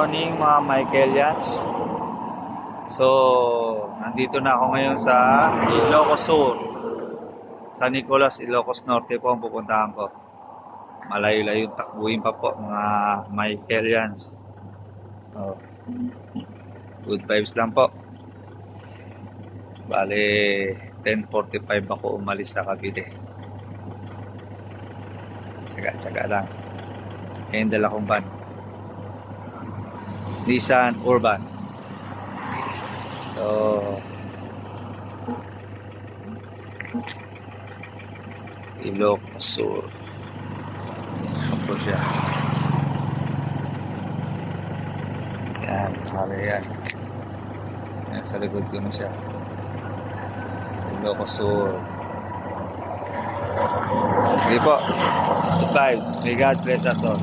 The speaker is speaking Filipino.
morning mga Michaelians. So, nandito na ako ngayon sa Ilocos Sur. San Nicolas, Ilocos Norte po ang pupuntahan ko. Malayo-layo yung takbuhin pa po mga Michaelians. Oh. Good vibes lang po. Bale, 10:45 ako umalis sa Cavite. Tsaga-tsaga lang. Ayan dala kong van. Nissan Urban. So, Ilocos Sur. Ayan po siya. Yan, sabi yan. Yan, sa likod ko na siya. Ilocos Sur. Sige po. Good vibes. May God bless us all.